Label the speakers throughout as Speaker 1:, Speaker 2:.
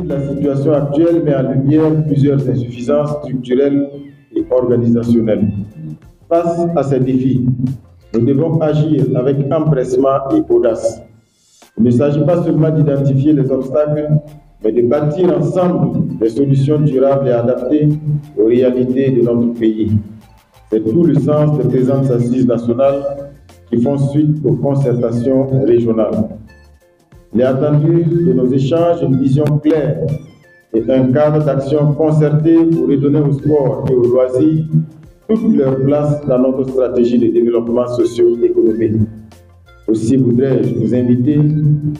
Speaker 1: de la situation actuelle met en lumière plusieurs insuffisances structurelles et organisationnelles. Face à ces défis, nous devons agir avec empressement et audace. Il ne s'agit pas seulement d'identifier les obstacles, mais de bâtir ensemble des solutions durables et adaptées aux réalités de notre pays. C'est tout le sens des présentes assises nationales qui font suite aux concertations régionales. Il est attendu de nos échanges une vision claire et un cadre d'action concerté pour redonner au sport et aux loisirs toute leur place dans notre stratégie de développement socio-économique. Aussi voudrais-je vous inviter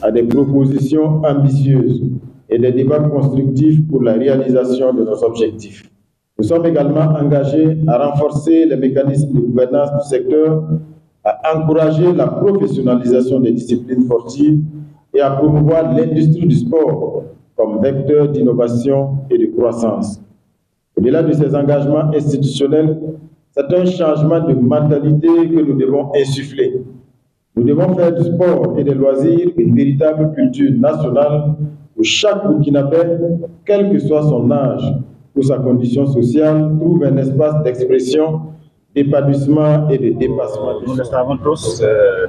Speaker 1: à des propositions ambitieuses et des débats constructifs pour la réalisation de nos objectifs. Nous sommes également engagés à renforcer les mécanismes de gouvernance du secteur, à encourager la professionnalisation des disciplines sportives et à promouvoir l'industrie du sport comme vecteur d'innovation et de croissance. Au-delà de ces engagements institutionnels, c'est un changement de mentalité que nous devons insuffler. Nous devons faire du sport et des loisirs une véritable culture nationale où chaque Burkinabé, quel que soit son âge ou sa condition sociale, trouve un espace d'expression, d'épanouissement et de dépassement.
Speaker 2: Nous le savons tous,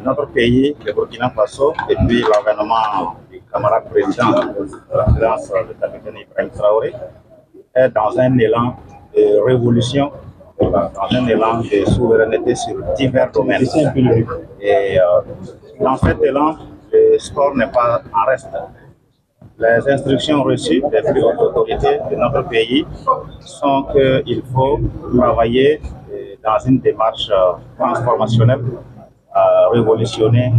Speaker 2: notre pays, le Burkina Faso, depuis l'avènement du camarade président de la présidence, le capitaine Ibrahim Traoré, est dans un élan de révolution, dans un élan de souveraineté sur divers domaines. Et dans cet élan, le sport n'est pas en reste. Les instructions reçues des plus hautes autorités de notre pays sont qu'il faut travailler dans une démarche transformationnelle à révolutionner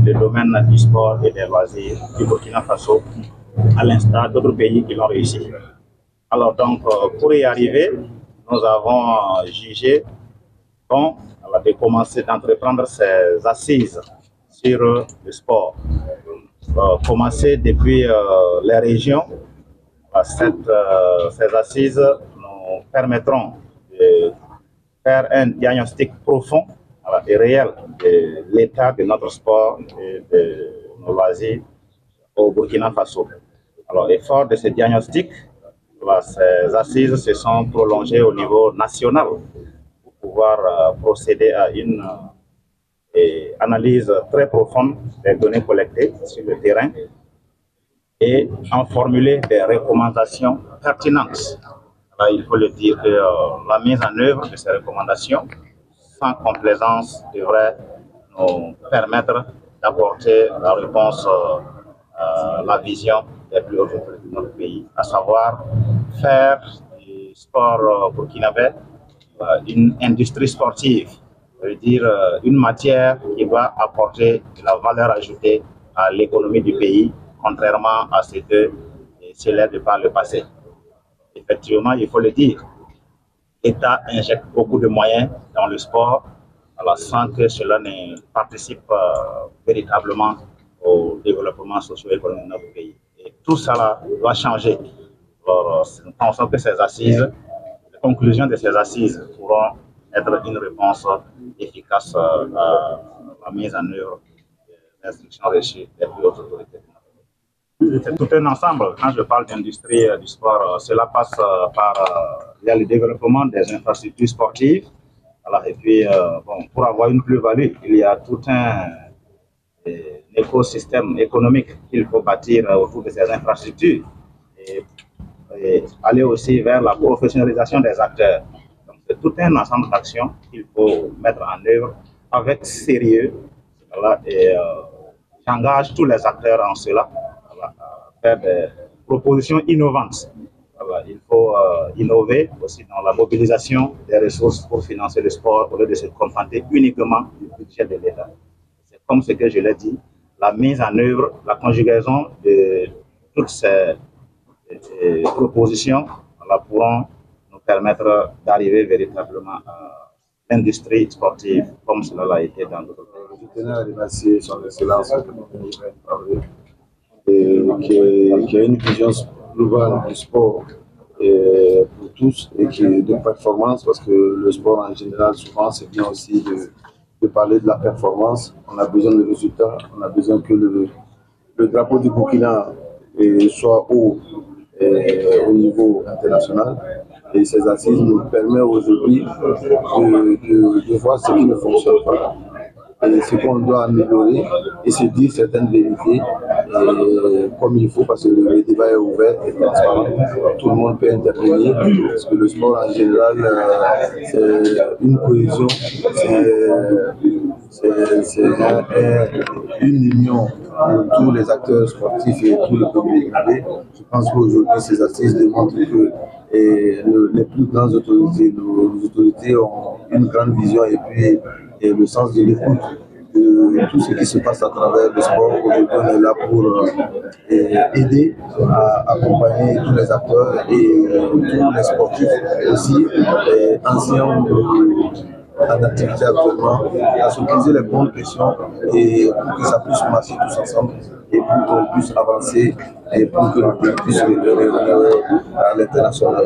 Speaker 2: le domaine du sport et des loisirs du Burkina Faso, à l'instar d'autres pays qui l'ont réussi. Alors donc, pour y arriver, nous avons jugé bon de commencer d'entreprendre ces assises sur le sport. Commencer depuis les régions. Ces assises nous permettront de faire un diagnostic profond et réel de l'état de notre sport et de nos loisirs au Burkina Faso. Alors, fort de ce diagnostic, ces assises se sont prolongées au niveau national pour pouvoir procéder à une analyse très profonde des données collectées sur le terrain et en formuler des recommandations pertinentes. Alors, il faut le dire que la mise en œuvre de ces recommandations, sans complaisance, devrait nous permettre d'apporter la réponse à la vision des plus hautes autorités de notre pays, à savoir faire du sport burkinabé une industrie sportive, ça veut dire une matière qui va apporter de la valeur ajoutée à l'économie du pays, contrairement à ce que cela de par le passé. Effectivement, il faut le dire, l'État injecte beaucoup de moyens dans le sport, alors sans que cela ne participe véritablement au développement socio-économique de notre pays. Et tout cela doit changer. Alors, nous pensons que ces assises, les conclusions de ces assises pourront être une réponse efficace à la mise en œuvre des instructions reçues des plus hautes autorités. C'est tout un ensemble. Quand je parle d'industrie du sport, cela passe par le développement des infrastructures sportives. Alors, et puis, pour avoir une plus-value, il y a tout un écosystème économique qu'il faut bâtir autour de ces infrastructures et aller aussi vers la professionnalisation des acteurs. Donc, c'est tout un ensemble d'actions qu'il faut mettre en œuvre avec sérieux. Voilà, et j'engage tous les acteurs en cela. Faire des propositions innovantes. Voilà, il faut innover aussi dans la mobilisation des ressources pour financer le sport au lieu de se contenter uniquement du budget de l'État. C'est comme ce que je l'ai dit, la mise en œuvre, la conjugaison de toutes ces propositions pourront nous permettre d'arriver véritablement à l'industrie sportive comme cela a été dans d'autres pays.
Speaker 3: Je tenais à remercier son Excellence qui a une vision globale du sport pour tous et qui est de performance, parce que le sport en général, souvent, c'est bien aussi de parler de la performance. On a besoin de résultats, on a besoin que le drapeau du Burkina soit haut au niveau international. Et ces assises nous permettent aujourd'hui de voir ce qui ne fonctionne pas et ce qu'on doit améliorer et se dire certaines vérités comme il faut, parce que le débat est ouvert et transparent. Tout le monde peut intervenir parce que le sport en général, c'est une cohésion, c'est une union de tous les acteurs sportifs et tous les communautés. Je pense qu'aujourd'hui, ces assises démontrent que les plus grandes autorités, nos autorités ont une grande vision et puis le sens de l'écoute de tout ce qui se passe à travers le sport. Aujourd'hui, on est là pour aider à accompagner tous les acteurs et tous les sportifs aussi, anciens en activité actuellement, à se poser les bonnes questions et pour que ça puisse marcher tous ensemble et pour qu'on puisse avancer et pour que le pays puisse relever à l'international.